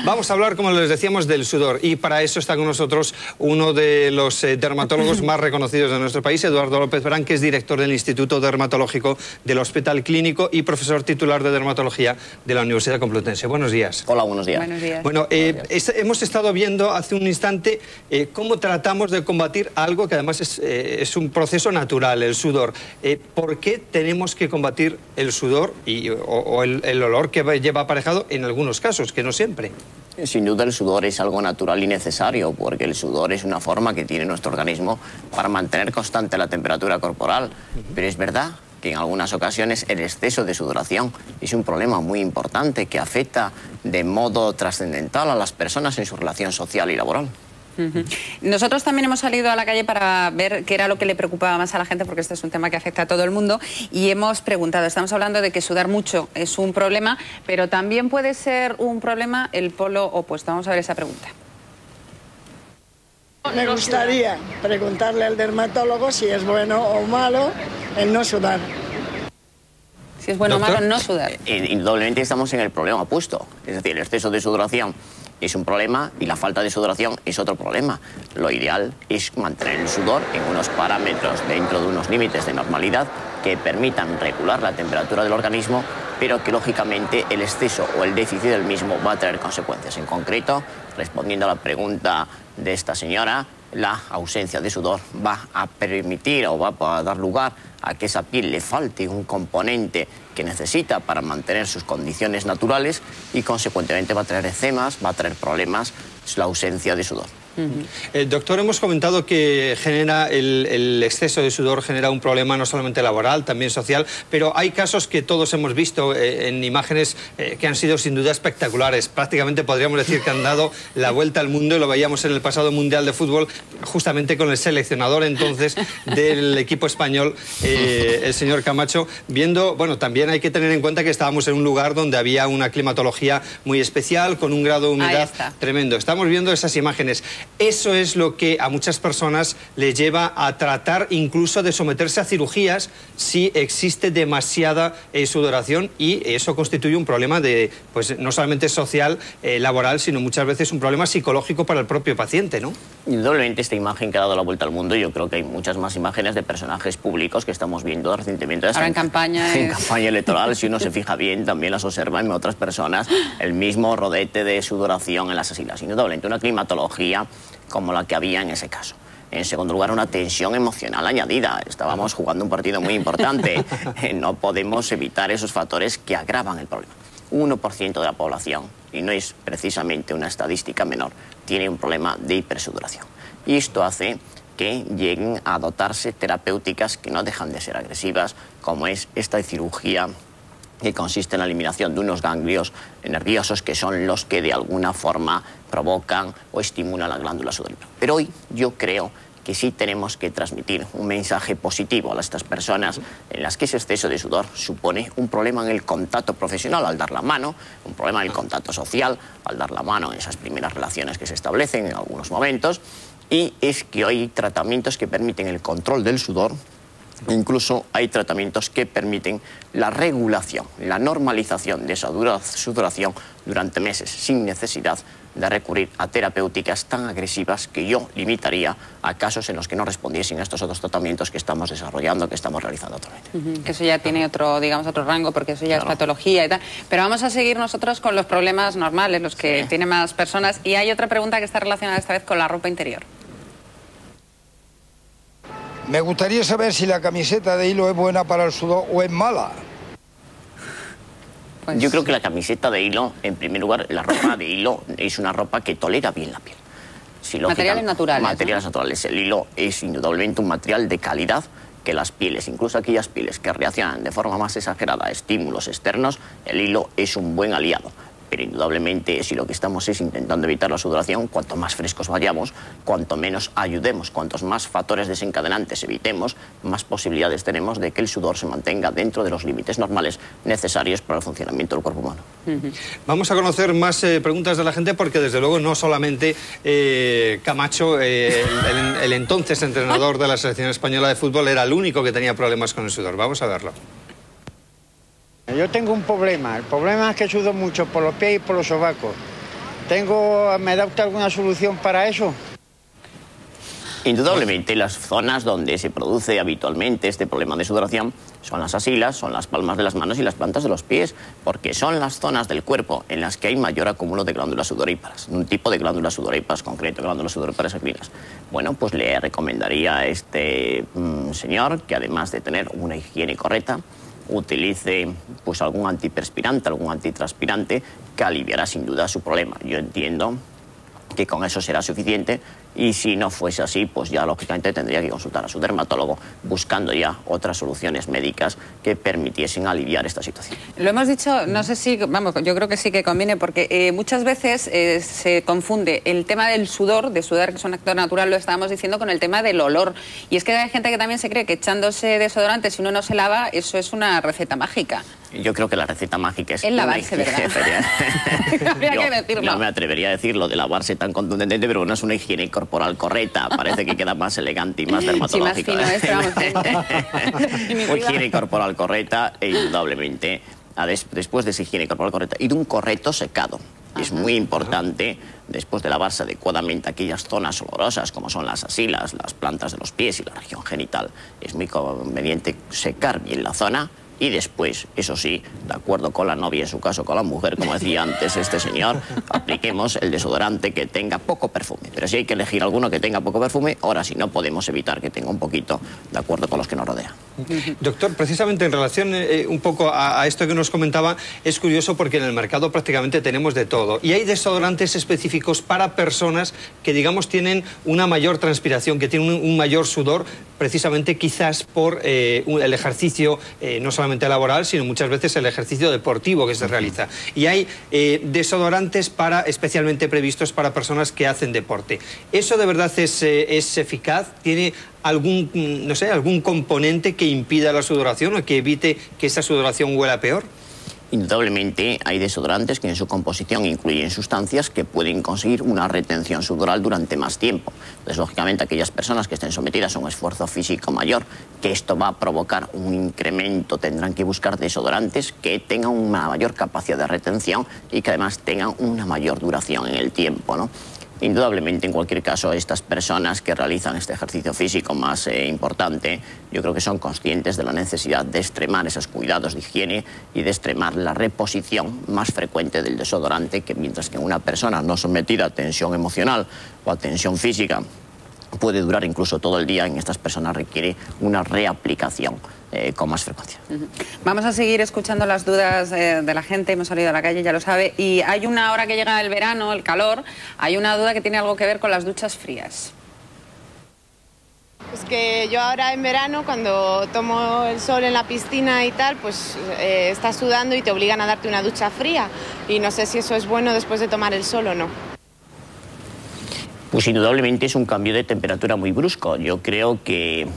Vamos a hablar, como les decíamos, del sudor. Y para eso está con nosotros uno de los dermatólogos más reconocidos de nuestro país, Eduardo López Brán, que es director del Instituto Dermatológico del Hospital Clínico y profesor titular de dermatología de la Universidad Complutense. Buenos días. Hola, buenos días. Buenos días. Bueno, hemos estado viendo hace un instante cómo tratamos de combatir algo que además es un proceso natural, el sudor. ¿Por qué tenemos que combatir el sudor o el olor que lleva aparejado en algunos casos, que no siempre? Sin duda el sudor es algo natural y necesario, porque el sudor es una forma que tiene nuestro organismo para mantener constante la temperatura corporal. Pero es verdad que en algunas ocasiones el exceso de sudoración es un problema muy importante que afecta de modo trascendental a las personas en su relación social y laboral. Nosotros también hemos salido a la calle para ver qué era lo que le preocupaba más a la gente, porque este es un tema que afecta a todo el mundo, y hemos preguntado, estamos hablando de que sudar mucho es un problema, pero también puede ser un problema el polo opuesto. Vamos a ver esa pregunta. Me gustaría preguntarle al dermatólogo si es bueno o malo el no sudar. Si es bueno o malo no sudar. Indudablemente estamos en el problema opuesto, es decir, el exceso de sudoración es un problema y la falta de sudoración es otro problema. Lo ideal es mantener el sudor en unos parámetros dentro de unos límites de normalidad que permitan regular la temperatura del organismo, pero que lógicamente el exceso o el déficit del mismo va a traer consecuencias. En concreto, respondiendo a la pregunta de esta señora, la ausencia de sudor va a permitir o va a dar lugar a que esa piel le falte un componente que necesita para mantener sus condiciones naturales y consecuentemente va a traer eczemas, va a traer problemas, la ausencia de sudor. Doctor, hemos comentado que el exceso de sudor genera un problema no solamente laboral, también social, pero hay casos que todos hemos visto en imágenes que han sido sin duda espectaculares. Prácticamente podríamos decir que han dado la vuelta al mundo, y lo veíamos en el pasado Mundial de Fútbol, justamente con el seleccionador entonces del equipo español, el señor Camacho, viendo, bueno, también hay que tener en cuenta que estábamos en un lugar donde había una climatología muy especial, con un grado de humedad tremendo. Estamos viendo esas imágenes. Eso es lo que a muchas personas les lleva a tratar incluso de someterse a cirugías si existe demasiada sudoración, y eso constituye un problema pues no solamente social, laboral, sino muchas veces un problema psicológico para el propio paciente, ¿no? Indudablemente esta imagen que ha dado la vuelta al mundo, yo creo que hay muchas más imágenes de personajes públicos que estamos viendo recientemente. Ahora en campaña electoral, si uno se fija bien, también las observa en otras personas, el mismo rodete de sudoración en las axilas. Indudablemente una climatología como la que había en ese caso. En segundo lugar, una tensión emocional añadida. Estábamos jugando un partido muy importante. No podemos evitar esos factores que agravan el problema. 1% de la población, y no es precisamente una estadística menor, tiene un problema de hipersudoración. Y esto hace que lleguen a dotarse terapéuticas que no dejan de ser agresivas, como es esta cirugía que consiste en la eliminación de unos ganglios nerviosos que son los que de alguna forma provocan o estimulan la glándula sudorípara. Pero hoy yo creo que sí tenemos que transmitir un mensaje positivo a estas personas en las que ese exceso de sudor supone un problema en el contacto profesional al dar la mano, un problema en el contacto social al dar la mano en esas primeras relaciones que se establecen en algunos momentos, y es que hoy hay tratamientos que permiten el control del sudor. Incluso hay tratamientos que permiten la regulación, la normalización de esa sudoración durante meses, sin necesidad de recurrir a terapéuticas tan agresivas que yo limitaría a casos en los que no respondiesen a estos otros tratamientos que estamos desarrollando, que estamos realizando actualmente. Que eso ya tiene otro, digamos, otro rango, porque eso ya es patología y tal. Pero vamos a seguir nosotros con los problemas normales, los que tienen más personas. Y hay otra pregunta que está relacionada esta vez con la ropa interior. Me gustaría saber si la camiseta de hilo es buena para el sudor o es mala. Pues yo creo que la camiseta de hilo, en primer lugar, la ropa de hilo es una ropa que tolera bien la piel. Materiales naturales. Materiales naturales. El hilo es indudablemente un material de calidad que las pieles, incluso aquellas pieles que reaccionan de forma más exagerada a estímulos externos, el hilo es un buen aliado. Pero indudablemente, si lo que estamos es intentando evitar la sudoración, cuanto más frescos vayamos, cuanto menos ayudemos, cuantos más factores desencadenantes evitemos, más posibilidades tenemos de que el sudor se mantenga dentro de los límites normales necesarios para el funcionamiento del cuerpo humano. Vamos a conocer más preguntas de la gente, porque desde luego no solamente Camacho, el entonces entrenador de la selección española de fútbol, era el único que tenía problemas con el sudor. Vamos a verlo. Yo tengo un problema. El problema es que sudo mucho por los pies y por los sobacos. ¿Me da usted alguna solución para eso? Indudablemente las zonas donde se produce habitualmente este problema de sudoración son las axilas, son las palmas de las manos y las plantas de los pies, porque son las zonas del cuerpo en las que hay mayor acúmulo de glándulas sudoríparas, un tipo de glándulas sudoríparas concreto, glándulas sudoríparas acrinas. Bueno, pues le recomendaría a este señor que además de tener una higiene correcta, utilice pues algún antiperspirante, algún antitranspirante que aliviará sin duda su problema. Yo entiendo que con eso será suficiente y si no fuese así, pues ya lógicamente tendría que consultar a su dermatólogo buscando ya otras soluciones médicas que permitiesen aliviar esta situación. Lo hemos dicho, no sé si, vamos, yo creo que sí que conviene porque muchas veces se confunde el tema del sudor, de sudar, que es un acto natural, lo estábamos diciendo, con el tema del olor. Y es que hay gente que también se cree que echándose desodorante, si uno no se lava, eso es una receta mágica. Yo creo que la receta mágica es... El lavarse, ¿verdad? Habría que decirlo. No me atrevería a decirlo de lavarse tan contundentemente, pero no es una higiene corporal correcta. Parece que queda más elegante y más dermatológico. Sí, más fino es, pero vamos. Una higiene corporal correcta e indudablemente, después de esa higiene corporal correcta y de un correcto secado. Es muy importante, después de lavarse adecuadamente aquellas zonas olorosas como son las axilas, las plantas de los pies y la región genital, es muy conveniente secar bien la zona. Y después, eso sí, de acuerdo con la novia, en su caso con la mujer, como decía antes este señor, apliquemos el desodorante que tenga poco perfume. Pero si hay que elegir alguno que tenga poco perfume, ahora sí no podemos evitar que tenga un poquito, de acuerdo con los que nos rodean. Doctor, precisamente en relación un poco a esto que nos comentaba, es curioso porque en el mercado prácticamente tenemos de todo. Y hay desodorantes específicos para personas que, digamos, tienen una mayor transpiración, que tienen un mayor sudor, precisamente quizás por el ejercicio, no solamente laboral, sino muchas veces el ejercicio deportivo que se realiza. Y hay desodorantes especialmente previstos para personas que hacen deporte. ¿Eso de verdad es eficaz? ¿Tiene algún, no sé, algún componente que impida la sudoración o que evite que esa sudoración huela peor? Indudablemente hay desodorantes que en su composición incluyen sustancias que pueden conseguir una retención sudoral durante más tiempo. Entonces, lógicamente, aquellas personas que estén sometidas a un esfuerzo físico mayor, que esto va a provocar un incremento, tendrán que buscar desodorantes que tengan una mayor capacidad de retención y que además tengan una mayor duración en el tiempo, ¿no? Indudablemente, en cualquier caso, estas personas que realizan este ejercicio físico más importante, yo creo que son conscientes de la necesidad de extremar esos cuidados de higiene y de extremar la reposición más frecuente del desodorante, que mientras que una persona no sometida a tensión emocional o a tensión física puede durar incluso todo el día, en estas personas requiere una reaplicación con más frecuencia. Vamos a seguir escuchando las dudas de la gente, hemos salido a la calle, ya lo sabe, y hay una hora que llega el verano, el calor, hay una duda que tiene algo que ver con las duchas frías. Pues que yo ahora en verano, cuando tomo el sol en la piscina y tal, pues estás sudando y te obligan a darte una ducha fría, y no sé si eso es bueno después de tomar el sol o no. Pues indudablemente es un cambio de temperatura muy brusco. Yo creo que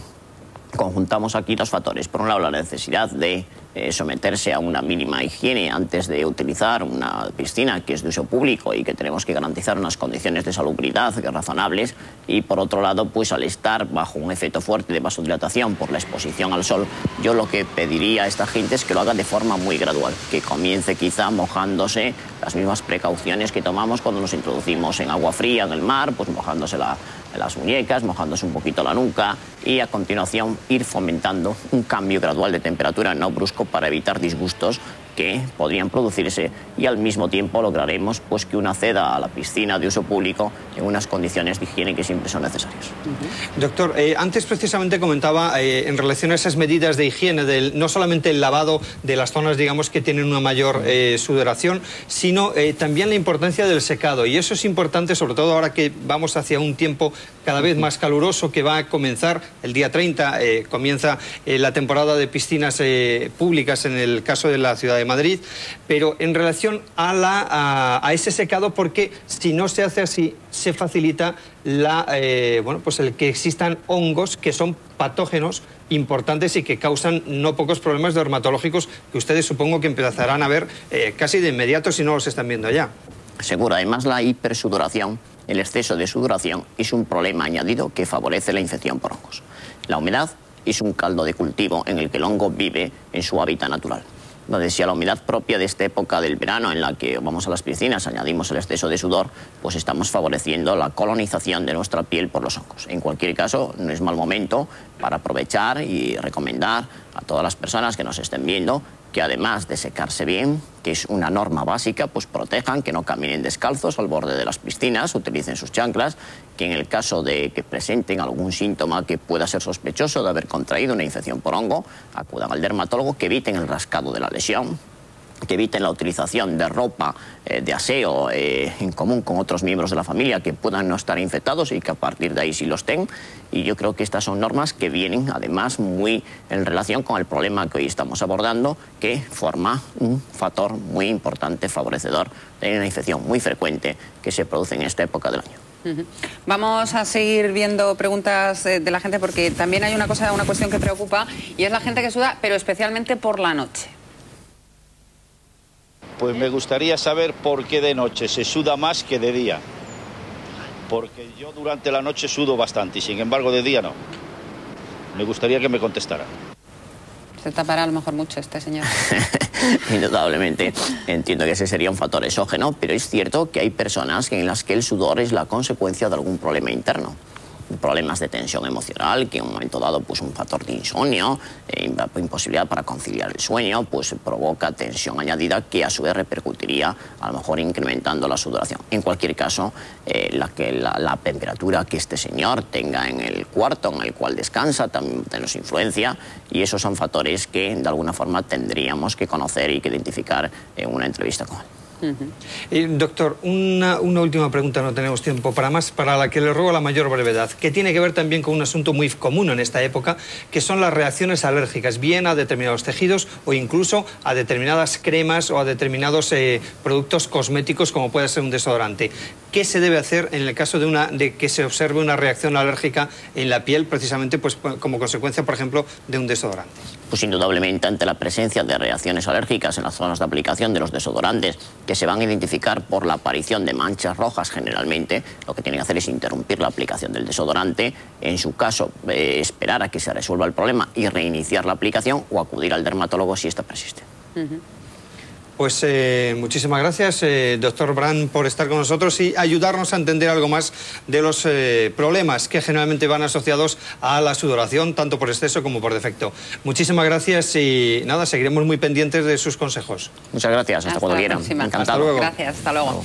conjuntamos aquí dos factores. Por un lado, la necesidad de someterse a una mínima higiene antes de utilizar una piscina que es de uso público y que tenemos que garantizar unas condiciones de salubridad razonables. Y por otro lado, pues al estar bajo un efecto fuerte de vasodilatación por la exposición al sol, yo lo que pediría a esta gente es que lo haga de forma muy gradual, que comience quizá mojándose, las mismas precauciones que tomamos cuando nos introducimos en agua fría en el mar, pues mojándose las muñecas, mojándose un poquito la nuca y a continuación ir fomentando un cambio gradual de temperatura no brusco para evitar disgustos que podrían producirse y al mismo tiempo lograremos pues que uno acceda a la piscina de uso público en unas condiciones de higiene que siempre son necesarias. Doctor, antes precisamente comentaba en relación a esas medidas de higiene, no solamente el lavado de las zonas, digamos, que tienen una mayor sudoración, sino también la importancia del secado. Y eso es importante, sobre todo ahora que vamos hacia un tiempo cada vez más caluroso, que va a comenzar el día 30, comienza la temporada de piscinas públicas en el caso de la ciudad de Madrid, pero en relación a ese secado, porque si no se hace así, se facilita pues el que existan hongos que son patógenos importantes y que causan no pocos problemas dermatológicos que ustedes supongo que empezarán a ver casi de inmediato si no los están viendo ya. Seguro, además la hipersudoración, el exceso de sudoración es un problema añadido que favorece la infección por hongos. La humedad es un caldo de cultivo en el que el hongo vive en su hábitat natural. donde si a la humedad propia de esta época del verano en la que vamos a las piscinas añadimos el exceso de sudor, pues estamos favoreciendo la colonización de nuestra piel por los hongos. En cualquier caso, no es mal momento para aprovechar y recomendar a todas las personas que nos estén viendo que además de secarse bien, que es una norma básica, pues protejan, que no caminen descalzos al borde de las piscinas, utilicen sus chanclas, que en el caso de que presenten algún síntoma que pueda ser sospechoso de haber contraído una infección por hongo, acudan al dermatólogo, que eviten el rascado de la lesión, que eviten la utilización de ropa de aseo en común con otros miembros de la familia que puedan no estar infectados y que a partir de ahí sí los estén. Y yo creo que estas son normas que vienen además muy en relación con el problema que hoy estamos abordando, que forma un factor muy importante favorecedor de una infección muy frecuente que se produce en esta época del año. Vamos a seguir viendo preguntas de la gente, porque también hay una cuestión que preocupa, y es la gente que suda, pero especialmente por la noche. Pues me gustaría saber por qué de noche se suda más que de día. Porque yo durante la noche sudo bastante y sin embargo de día no. Me gustaría que me contestara. Se tapará a lo mejor mucho este señor. Indudablemente, entiendo que ese sería un factor exógeno, pero es cierto que hay personas en las que el sudor es la consecuencia de algún problema interno. Problemas de tensión emocional, que en un momento dado pues un factor de insomnio, imposibilidad para conciliar el sueño, pues provoca tensión añadida que a su vez repercutiría a lo mejor incrementando la sudoración. En cualquier caso, la temperatura que este señor tenga en el cuarto en el cual descansa también nos influencia, y esos son factores que de alguna forma tendríamos que conocer y que identificar en una entrevista con él. Doctor, una última pregunta, no tenemos tiempo para más, para la que le ruego la mayor brevedad, que tiene que ver también con un asunto muy común en esta época, que son las reacciones alérgicas, bien a determinados tejidos o incluso a determinadas cremas o a determinados productos cosméticos, como puede ser un desodorante. ¿Qué se debe hacer en el caso de que se observe una reacción alérgica en la piel, precisamente pues, como consecuencia, por ejemplo, de un desodorante? Pues indudablemente ante la presencia de reacciones alérgicas en las zonas de aplicación de los desodorantes, que se van a identificar por la aparición de manchas rojas generalmente, lo que tiene que hacer es interrumpir la aplicación del desodorante, en su caso esperar a que se resuelva el problema y reiniciar la aplicación, o acudir al dermatólogo si esta persiste. Pues muchísimas gracias, doctor Brand, por estar con nosotros y ayudarnos a entender algo más de los problemas que generalmente van asociados a la sudoración, tanto por exceso como por defecto. Muchísimas gracias y nada, seguiremos muy pendientes de sus consejos. Muchas gracias, hasta cuando quieran. Encantado. Hasta luego. Gracias, hasta luego.